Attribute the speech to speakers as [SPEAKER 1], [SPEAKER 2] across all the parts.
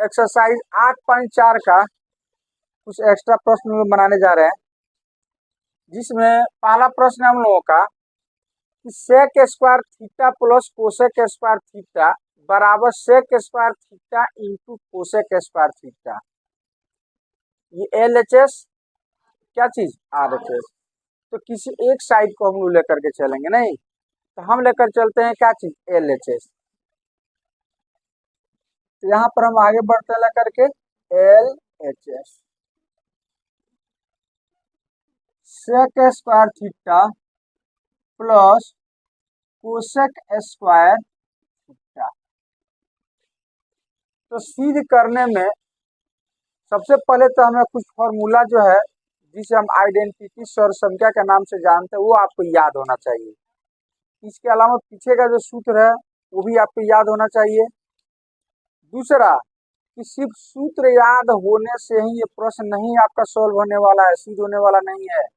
[SPEAKER 1] Exercise 8.4 का कुछ extra प्रश्न बनाने जा रहे हैं, जिसमें पहला प्रश्न हम लोगों का कि sec square theta plus cosec square theta बराबर sec square theta into cosec square theta. ये LHS क्या चीज RHS। तो किसी एक साइड को हम लोग लेकर के चलेंगे, नहीं तो हम लेकर चलते हैं क्या चीज LHS। तो यहाँ पर हम आगे बढ़ते लेकर के LHS sec square theta plus cosec square theta. तो सिद्ध करने में सबसे पहले तो हमें कुछ फॉर्मूला जो है जिसे हम आइडेंटिटी सर्वसंख्या के नाम से जानते हैं वो आपको याद होना चाहिए। इसके अलावा पीछे का जो सूत्र है वो भी आपको याद होना चाहिए। दूसरा कि सिर्फ सूत्र याद होने से ही ये प्रश्न नहीं आपका सॉल्व होने वाला है, सिद्ध होने वाला नहीं है।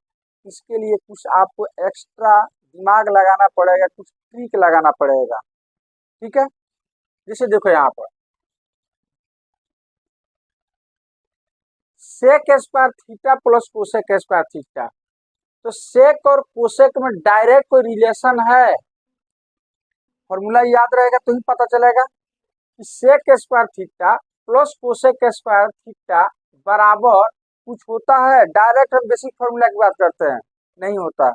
[SPEAKER 1] इसके लिए कुछ आपको एक्स्ट्रा दिमाग लगाना पड़ेगा, कुछ ट्रिक लगाना पड़ेगा। ठीक है, जैसे देखो यहाँ पर sec square theta plus cosec square theta. तो सेक और कोसेक में डायरेक्ट कोई रिलेशन है, फॉर्मूला याद रहेगा तो ही पता चलेगा कि sec square theta plus cosec square theta बराबर कुछ होता है। डायरेक्ट हम बेसिक फॉर्मूला की बात करते हैं, नहीं होता है,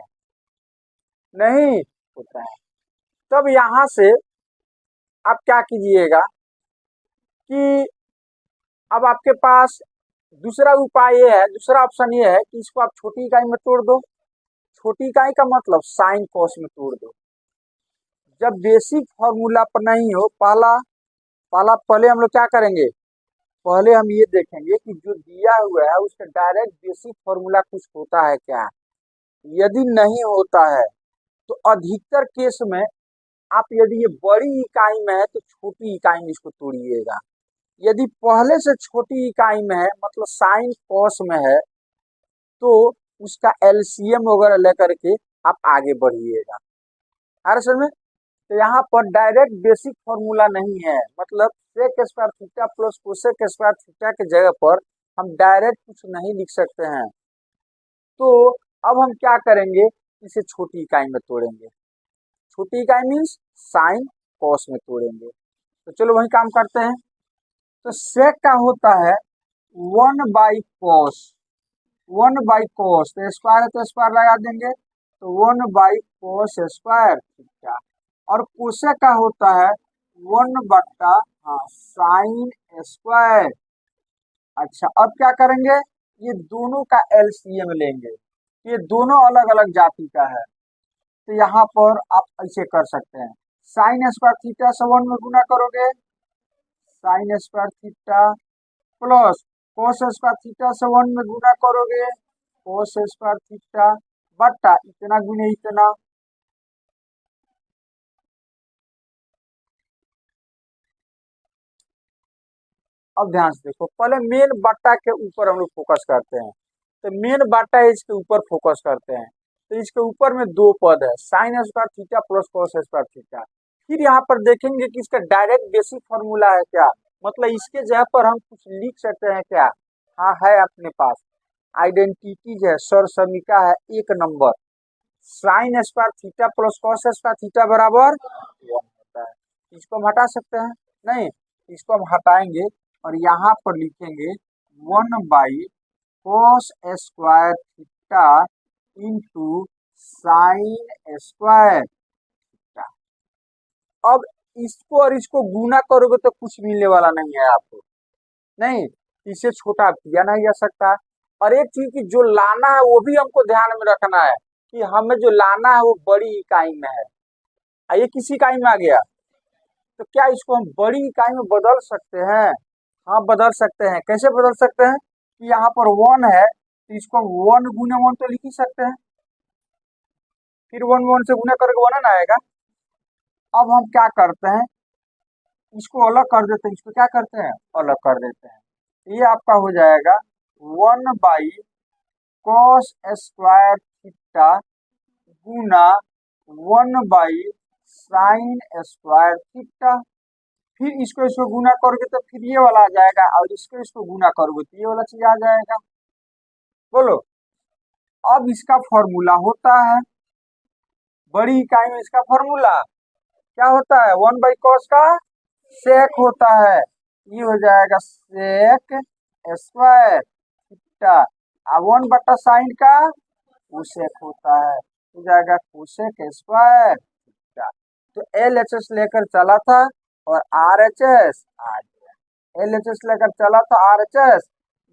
[SPEAKER 1] नहीं होता है। तब यहां से आप क्या कीजिएगा कि अब आपके पास दूसरा उपाय ये है, दूसरा ऑप्शन ये है कि इसको आप छोटी इकाई में तोड़ दो। छोटी इकाई का मतलब साइन कॉस में तोड़ दो। जब बेसिक फॉर्मूला पर नहीं हो, पहले हम लोग क्या करेंगे, पहले हम ये देखेंगे कि जो दिया हुआ है उसका डायरेक्ट बेसिक फॉर्मूला कुछ होता है क्या। यदि नहीं होता है तो अधिकतर केस में आप यदि ये बड़ी इकाई में है तो छोटी इकाई में इसको तोड़िएगा। यदि पहले से छोटी इकाई में है मतलब साइन कॉस में है तो उसका LCM वगैरह लेकर के आप आगे बढ़िएगा। हर समय तो यहाँ पर डायरेक्ट बेसिक फॉर्मूला नहीं है, मतलब sec square theta plus cosec square theta के जगह पर हम डायरेक्ट कुछ नहीं लिख सकते हैं। तो अब हम क्या करेंगे, इसे छोटी इकाई में तोड़ेंगे। छोटी इकाई मीन्स साइन कॉस में तोड़ेंगे। तो चलो वही काम करते हैं। तो सेक का होता है 1/cos, 1/cos, तो स्क्वायर है तो स्क्वायर लगा देंगे, तो 1/cos स्क्वायर थीटा। और कोसेक का होता है 1/, हाँ, साइन स्क्वायर। अच्छा, अब क्या करेंगे, ये दोनों का LCM लेंगे। ये दोनों अलग अलग जाति का है, तो यहाँ पर आप ऐसे कर सकते हैं, साइन स्क्वायर थीटा से 1 में गुना करोगे, sign square theta plus cos square theta से 1 में गुना करोगे, कोस स्क्वायर थीटा बट्टा इतना गुने इतना। अब ध्यान से देखो, पहले मेन बट्टा के ऊपर हम लोग फोकस करते हैं। तो मेन बट्टा है इसके ऊपर फोकस करते हैं। तो इसके ऊपर में दो पद है, sine square theta plus cos square theta. फिर यहाँ पर देखेंगे कि इसका डायरेक्ट बेसिक फॉर्मूला है क्या, मतलब इसके जगह पर हम कुछ लिख सकते हैं क्या। हाँ है, अपने पास आइडेंटिटीज है, सर्वसमीका है 1 number, sign square theta plus cos square theta बराबर 1 होता है। इसको हम हटा सकते हैं, नहीं इसको हम हटाएंगे और यहाँ पर लिखेंगे 1/cos square theta into sine square theta. अब इसको और इसको गुना करोगे तो कुछ मिलने वाला नहीं है आपको, नहीं इसे छोटा किया नहीं जा सकता। और एक चीज की जो लाना है वो भी हमको ध्यान में रखना है कि हमें जो लाना है वो बड़ी इकाई में है। ये किसी इकाई में आ गया, तो क्या इसको हम बड़ी इकाई में बदल सकते हैं। हाँ बदल सकते हैं। कैसे बदल सकते हैं कि यहाँ पर 1 है तो इसको हम 1 गुने 1 तो लिख ही सकते हैं, फिर 1 1 से गुना करके 1 आएगा। अब हम क्या करते हैं, इसको अलग कर देते हैं, इसको क्या करते हैं अलग कर देते हैं। ये आपका हो जाएगा 1/cos स्क्वायर थीटा गुना 1/sin स्क्वायर थीटा। फिर इसको गुना करोगे तो फिर ये वाला आ जाएगा, और इसको गुना करोगे तो ये वाला चीज आ जाएगा। बोलो, अब इसका फॉर्मूला होता है, बड़ी इकाई में इसका फॉर्मूला क्या होता है, 1/cos का सेक होता है। ये हो जाएगा सेक स्क्वायर थीटा, 1/sin का कोसेक होता है, हो जाएगा कोसेक स्क्वायर थीटा। तो LHS लेकर चला था और RHS आ गया, LHS लेकर चला था RHS,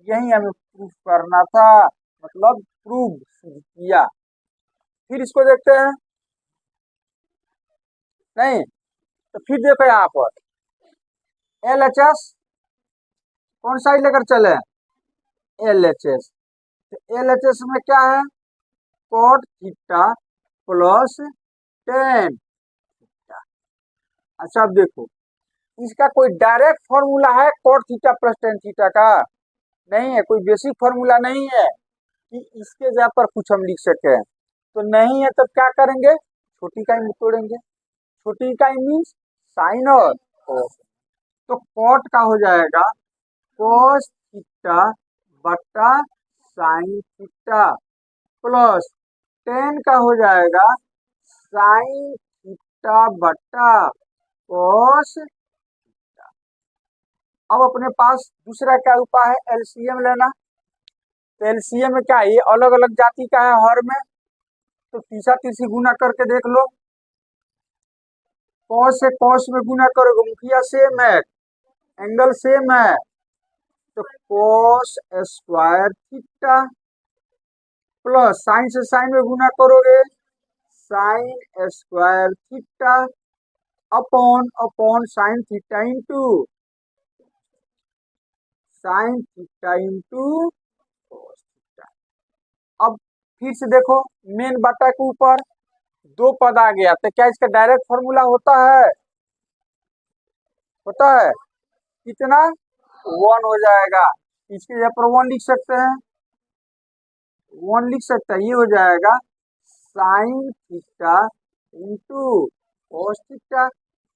[SPEAKER 1] यही हमें प्रूफ करना था, मतलब प्रूव किया। फिर इसको देखते हैं, नहीं तो फिर देखो यहाँ पर LHS कौन साइड लेकर चले, LHS, तो LHS में क्या है, cot थीटा प्लस टेन। अच्छा अब देखो, इसका कोई डायरेक्ट फॉर्मूला है cot theta plus tan theta का, नहीं है, कोई बेसिक फॉर्मूला नहीं है कि इसके जगह पर कुछ हम लिख सके, तो नहीं है, तब क्या करेंगे, छोटी इकाई में तोड़ेंगे, छोटी इकाई मीन्स साइन और cos। तो cot का हो जाएगा cos थीटा बटा साइन थीटा प्लस टेन का हो जाएगा साइन थीटा बटा cos। अब अपने पास दूसरा क्या उपाय है, एलसीएम लेना। तो एलसीएम में क्या है, ये अलग अलग जाति का है हर में, तो तीसरा तीसरी गुना करके देख लो, cos से cos में गुना करोगे, मुखिया सेम है, एंगल सेम है, तो cos square theta plus sign से साइन में गुना करोगे, sign square theta upon upon sine theta into sine theta into cos theta. अब फिर से देखो, मेन बटा के ऊपर दो पद आ गया, तो क्या इसका डायरेक्ट फॉर्मूला होता है, होता है कितना, 1 हो जाएगा, इसके जगह पर 1 लिख सकते हैं, 1 लिख सकते हैं, ये हो जाएगा sine theta into cos theta.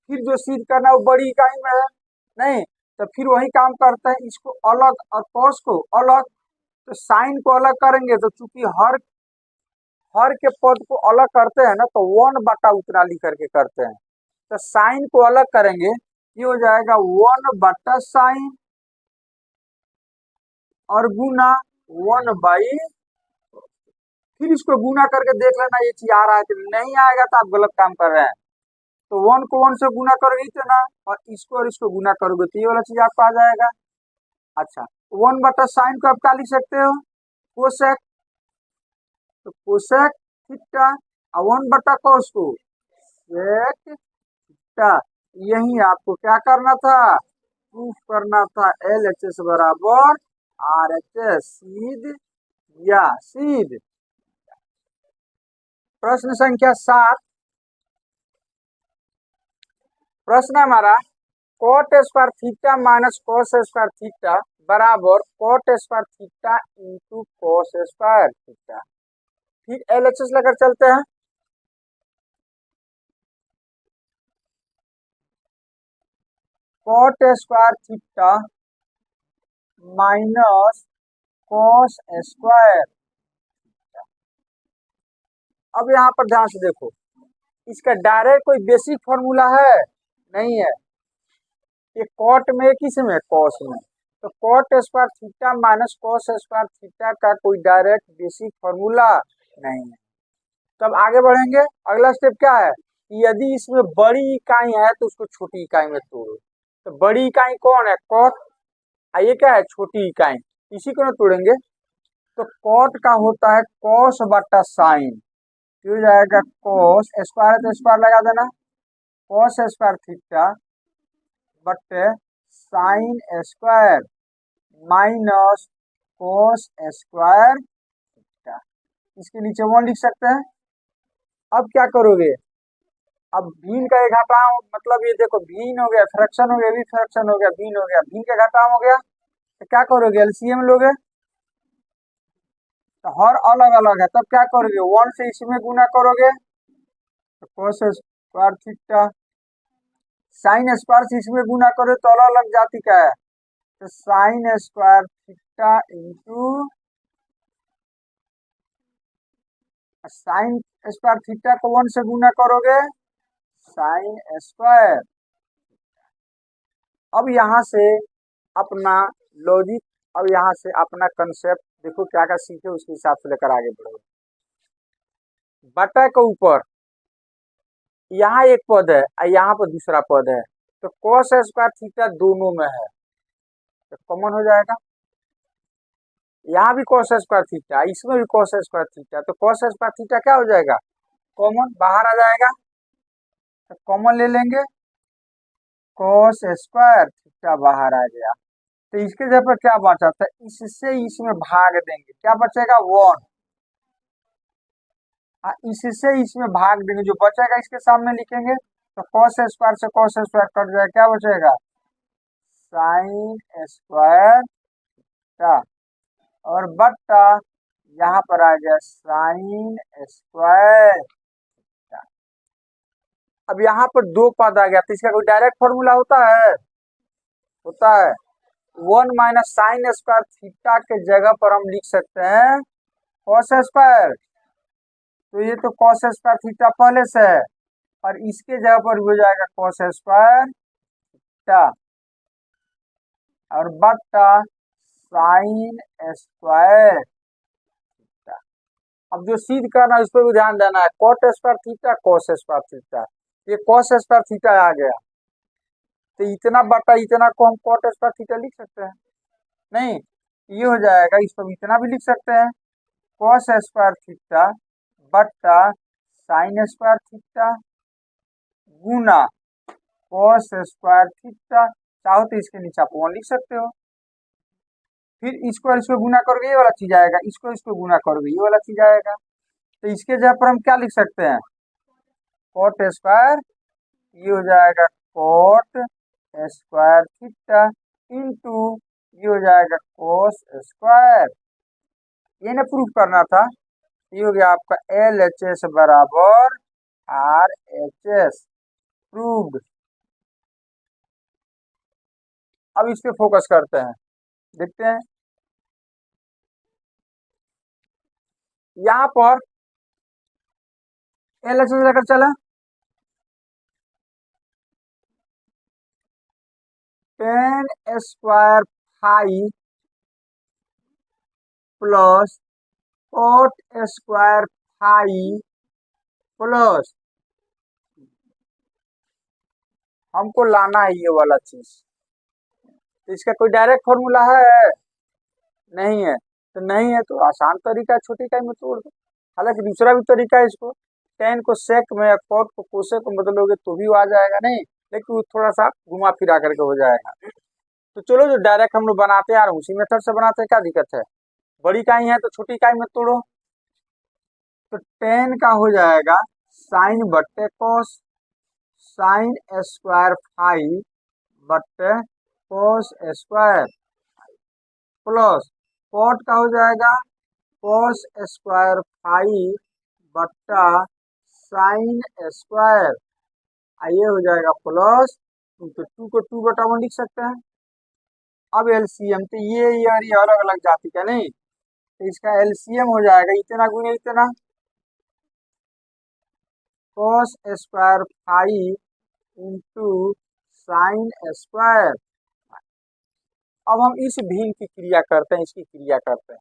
[SPEAKER 1] फिर जो सिद्ध करना है वो बड़ी इकाई में है, नहीं तो फिर वही काम करते हैं, इसको अलग और cos को अलग, तो साइन को अलग करेंगे, तो चूंकि हर के पद को अलग करते हैं ना, तो 1 बटा उतना लिख करके करते हैं, तो साइन को अलग करेंगे, ये हो जाएगा 1 बटा साइन और गुना 1/, फिर इसको गुना करके देख लेना ये चीज आ रहा है कि नहीं आएगा तो आप गलत काम कर रहे हैं। तो 1 को 1 से गुना करोगे इतना, और इसको गुना करोगे तो ये वाला चीज आपको आ जाएगा। अच्छा, 1 बटा साइन को आप क्या लिख सकते हो, कोसेक, तो कोसेक थीटा, और 1 बटा कॉस को सेक थीटा। यही आपको क्या करना था, प्रूफ करना था, LHS बराबर RHS, सीध या सीध। प्रश्न संख्या 7, प्रश्न हमारा cot square theta minus cos square theta बराबर cot square theta into cos square theta. फिर LHS लेकर चलते हैं, cot square theta minus cos square. अब यहाँ पर ध्यान से देखो, इसका डायरेक्ट कोई बेसिक फॉर्मूला है, नहीं है, ये कॉट में किस में, कॉस में, तो cot square theta minus cos square theta का कोई डायरेक्ट बेसिक फॉर्मूला नहीं है। तब आगे बढ़ेंगे, अगला स्टेप क्या है कि यदि इसमें बड़ी इकाई है तो उसको छोटी इकाई में तोड़ो, तो बड़ी इकाई कौन है, कॉट, ये क्या है, छोटी इकाई, इसी को ना तोड़ेंगे। तो कॉट का होता है कॉस बटा साइन, हो जाएगा कॉस स्क्वायर, तो स्क्वायर लगा देना, कॉस स्क्वायर थीटा बटे sine square minus cos square theta, इसके नीचे 1 लिख सकते हैं। अब क्या करोगे, अब भीन का एक घटाओ, मतलब ये देखो भीन हो गया, फ्रैक्शन हो गया, भी फ्रैक्शन हो गया, भीन हो गया, भीन का घटाओ हो गया, तो क्या करोगे, एलसीएम लोगे, तो हर अलग अलग है, तब क्या करोगे, 1 से इसमें गुना करोगे तो cos square theta sine square से इसमें गुना करो तो अलग अलग जाति का है, तो sign square theta into sine square theta को 1 से गुना करोगे साइन स्क्वायर। अब यहाँ से अपना लॉजिक, अब यहाँ से अपना कंसेप्ट देखो क्या क्या सीखे, उसके हिसाब से लेकर आगे बढ़ो। बटा के ऊपर यहाँ एक पद है और यहाँ पर दूसरा पद है, तो कॉस स्क्वायर थीटा दोनों में है तो कॉमन हो जाएगा। यहाँ भी कॉस स्क्वायर थीटा, इसमें भी कॉस स्क्वायर थीटा, तो कॉस स्क्वायर थीटा क्या हो जाएगा, कॉमन बाहर आ जाएगा, तो कॉमन ले लेंगे, कॉस स्क्वायर थीटा बाहर आ गया। तो इसके जगह पर क्या बचा था, इससे इसमें भाग देंगे, क्या बचेगा 1, इससे इसमें भाग देंगे, जो बचेगा इसके सामने लिखेंगे, तो cos स्क्वायर से cos स्क्वायर कट जाएगा, क्या बचेगा साइन स्क्वायर थीटा, और बट्टा यहाँ पर आ गया साइन स्क्वायर थीटा। अब यहाँ पर दो पद आ गया, तो इसका कोई डायरेक्ट फॉर्मूला होता है, 1 माइनस साइन स्क्वायर थीटा के जगह पर हम लिख सकते हैं cos स्क्वायर, तो ये तो cos स्क्वायर थीटा पहले से है, और इसके जगह पर हो जाएगा cos स्क्वायर थीटा, और बट्टा साइन स्क्वायर थीटा। अब जो सिद्ध करना है उस पर भी ध्यान देना है, cot square theta cos square theta, ये cos स्क्वायर थीटा आ गया, तो इतना बटा इतना को हम cot स्क्वायर थीटा लिख सकते हैं, नहीं ये हो जाएगा, इस पर इतना भी लिख सकते हैं, cos स्क्वायर थीटा बट्टा साइन स्क्वायर थीटा गुना cos स्क्वायर थीटा, चाहो तो इसके नीचे आप 1 लिख सकते हो, फिर इसको गुना करोगे ये वाला चीज आएगा, इसको गुना करोगे ये वाला चीज आएगा, तो इसके जगह पर हम क्या लिख सकते हैं cot स्क्वायर, ये हो जाएगा cot स्क्वायर थीटा इंटू ये हो जाएगा cos स्क्वायर, ये ना प्रूफ करना था, ये हो गया आपका LHS बराबर RHS प्रूव्ड। अब इस पे फोकस करते हैं, देखते हैं यहाँ पर LHS लेकर चला, 10 square five plus cot square five plus, हमको लाना है ये वाला चीज, तो इसका कोई डायरेक्ट फॉर्मूला है नहीं है, तो नहीं है तो आसान तरीका है, छोटी इकाई में तोड़ दो। हालांकि दूसरा भी तरीका है, इसको 10 को सेक में या cot को कोसेक में बदलोगे तो भी वो आ जाएगा, नहीं लेकिन वो थोड़ा सा घुमा फिरा करके हो जाएगा। तो चलो जो डायरेक्ट हम लोग बनाते हैं उसी मेथड से बनाते हैं, क्या दिक्कत है, बड़ी इकाई है तो छोटी इकाई में तोड़ो, तो 10 का हो जाएगा साइन बट्टे कॉस, साइन स्क्वायर फाइव बट्टे कॉस स्क्वायर प्लस कॉट का हो जाएगा कॉस स्क्वायर फाइव बट्टा साइन स्क्वायर, ये हो जाएगा प्लस 2, तो 2 को 2/1 लिख सकते हैं। अब एलसीएम, तो ये और ये अलग अलग जाति का, नहीं तो इसका एलसीएम हो जाएगा इतना गुने इतना, cos square five into sine square. अब हम इस भिन्न की क्रिया करते हैं, इसकी क्रिया करते हैं,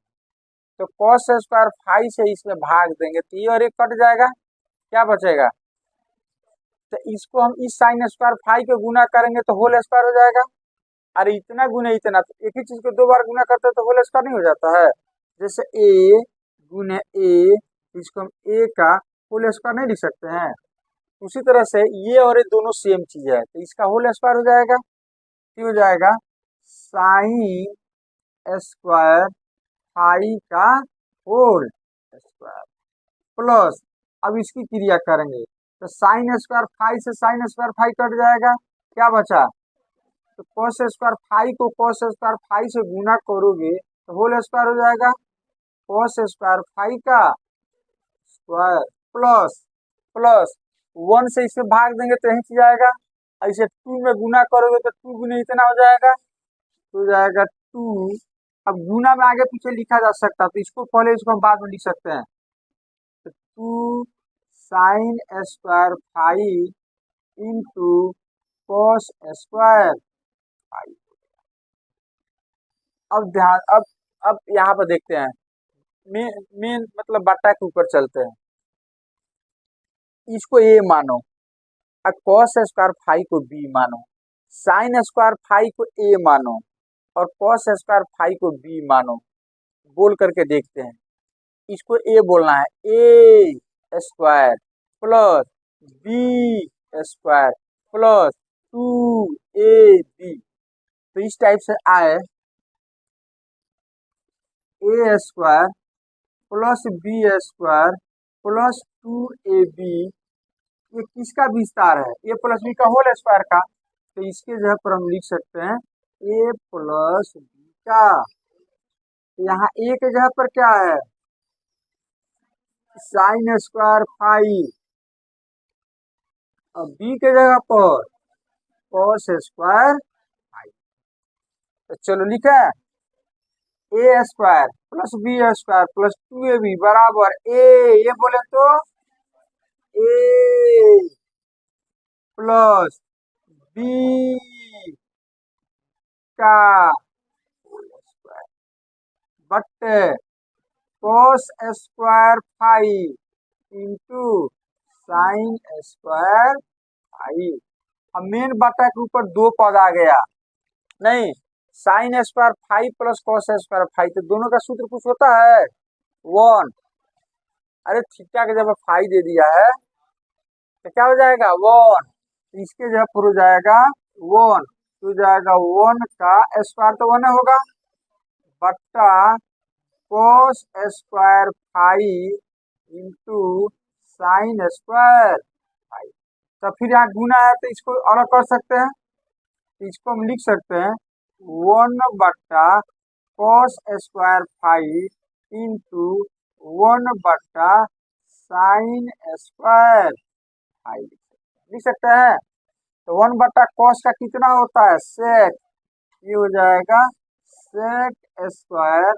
[SPEAKER 1] तो कॉस स्क्वायर फाइव से इसमें भाग देंगे तो ये और एक कट जाएगा, क्या बचेगा, तो इसको हम इस साइन स्क्वायर फाइव के गुना करेंगे तो होल स्क्वायर हो जाएगा, अरे इतना गुने इतना, तो एक ही चीज को 2 बार गुना करते हैं तो होल स्क्वायर नहीं हो जाता है, जैसे ए गुने ए, इसको हम ए का होल स्क्वायर नहीं लिख सकते हैं, उसी तरह से ये और ये दोनों सेम चीज है, तो इसका होल स्क्वायर हो जाएगा, ये हो जाएगा साइन स्क्वायर फाइव का होल स्क्वायर प्लस, अब इसकी क्रिया करेंगे तो साइन स्क्वायर फाइव से साइन स्क्वायर फाइव कट जाएगा, क्या बचा, तो कॉस स्क्वायर फाइव को कॉस स्क्वायर फाइव से गुना करोगे तो होल स्क्वायर हो जाएगा, कॉस स्क्वायर फाइव का स्क्वायर प्लस प्लस 1 से इसे भाग देंगे तो यही चीज आएगा, ऐसे 2 में गुना करोगे तो 2 गुने इतना हो जाएगा, तो हो जाएगा 2। अब गुना में आगे पीछे लिखा जा सकता है, तो इसको पहले, इसको हम बाद में लिख सकते हैं। तो 2 sine square five into cos square five. अब ध्यान, अब यहाँ पर देखते हैं, मेन मेन मतलब बट्टा के ऊपर चलते हैं। इसको ए मानो और कॉस स्क्वायर फाइव को बी मानो, साइन स्क्वायर फाइव को ए मानो और कॉस स्क्वायर फाइव को बी मानो। बोल करके देखते हैं। इसको ए बोलना है, A square plus B square plus 2ab। तो इस टाइप से आए, A square plus B square plus 2ab। ये किसका विस्तार है? ए प्लस बी का होल स्क्वायर का। तो इसके जगह पर हम लिख सकते हैं ए प्लस बी का। यहाँ ए के जगह पर क्या है? साइन स्क्वायर फाइव, और बी के जगह पर कॉस स्क्वायर फाइव। तो चलो लिखे, A square plus B square plus 2ab बराबर ए, ये बोले तो ए प्लस बी का बट्टे cos square five into sine square five. अब मेन बट्टा के ऊपर 2 पद आ गया, नहीं, sign square five plus cos square five, तो दोनों का सूत्र कुछ होता है 1। अरे थीटा के जब फाइव दे दिया है तो क्या हो जाएगा 1, इसके जगह पर हो जाएगा 1, तो हो जाएगा 1 का स्क्वायर, तो 1 होगा, बट्टा cos square five into sine square five. तो फिर यहाँ गुना है तो इसको अलग कर सकते हैं, इसको हम लिख सकते हैं 1 बट्टा कॉस स्क्वायर फाइव इंटू 1 बट्टा साइन स्क्वायर फाइव लिख सकते हैं। तो 1 बट्टा कॉस का कितना होता है सेक, ये हो जाएगा sec square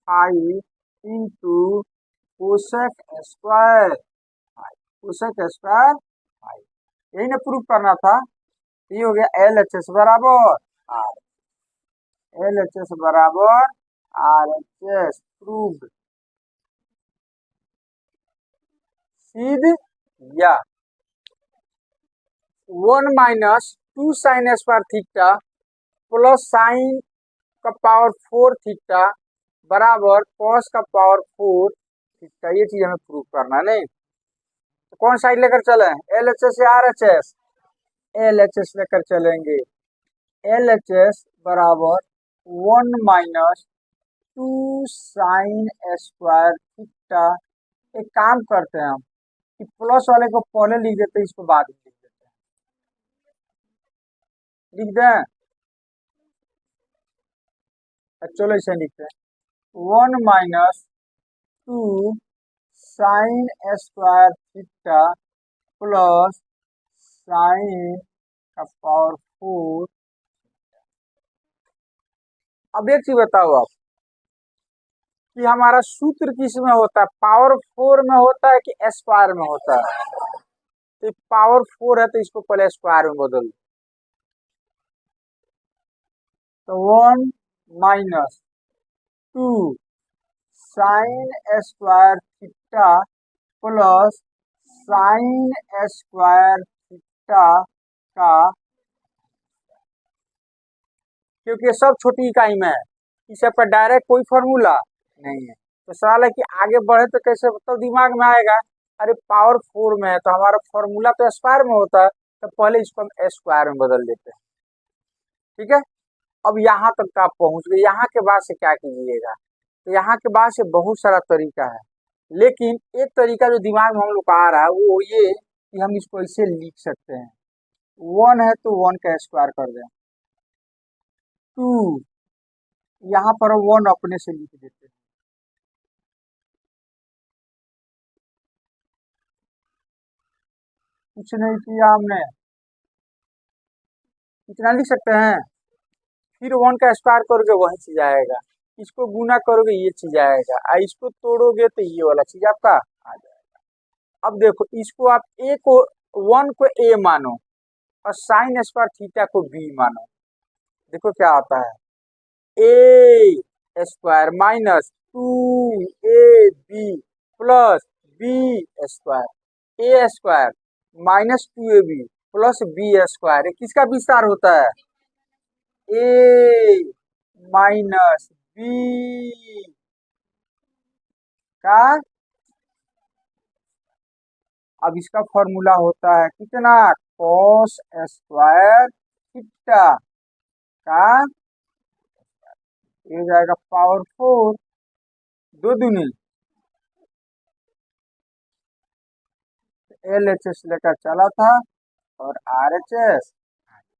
[SPEAKER 1] five into cosec square five, cosec square five. यही ना प्रूफ करना था। ये हो गया एल एच एस बराबर आर, एल एच एस बराबर आर एच एस प्रूव्ड। सिद्ध या 1 minus 2 sine square theta plus sine का पावर 4 थीटा बराबर कॉस का पावर 4 थीटा, ये चीज हमें प्रूव करना नहीं। तो कौन साइड लेकर चले, एल एच एस या are H S? L H S लेकर चलेंगे। एल एच एस बराबर 1 माइनस 2 साइन स्क्वायर थीटा। एक काम करते हैं हम कि प्लस वाले को पहले लिख देते हैं, इसको बाद में लिख देते हैं, लिख दें। चलो इसे लिखते हैं 1 minus 2 sine square theta plus sine का पावर 4। अब एक चीज बताओ आप कि हमारा सूत्र किस में होता है, पावर 4 में होता है कि स्क्वायर में होता है? तो पावर 4 है तो इसको पहले स्क्वायर में बदल दो। तो 1 minus 2 sine square theta plus sign square theta का, क्योंकि सब छोटी इकाई में है, इस पर डायरेक्ट कोई फॉर्मूला नहीं है। तो सवाल है कि आगे बढ़े तो कैसे, तो दिमाग में आएगा अरे पावर 4 में है तो हमारा फॉर्मूला तो स्क्वायर में होता है, तो पहले इसको हम स्क्वायर में बदल देते हैं। ठीक है, अब यहाँ तक तो आप पहुंच गए। यहाँ के बाद से क्या कीजिएगा, तो यहाँ के बाद से बहुत सारा तरीका है, लेकिन एक तरीका जो दिमाग में हम लोग का आ रहा है वो ये कि हम इसको ऐसे लिख सकते हैं, 1 है तो 1 का स्क्वायर कर दें, 2 यहाँ पर 1 अपने से लिख देते हैं, कुछ नहीं किया हमने, इतना लिख सकते हैं। फिर 1 का स्क्वायर करोगे वही चीज आएगा, इसको गुना करोगे ये चीज आएगा, इसको तोड़ोगे तो ये वाला चीज आपका आ जाएगा। अब देखो इसको आप ए को 1 को ए मानो और साइन स्क्वायर थीटा को बी मानो, देखो क्या आता है। A square minus 2ab plus B square, A square minus 2ab plus B square, ये किसका विस्तार होता है, ए माइनस बी का। अब इसका फॉर्मूला होता है कितना, कॉस स्क्वायर थीटा का, ये जाएगा पावर 4, 2 दूनी LHS लेकर चला था और RHS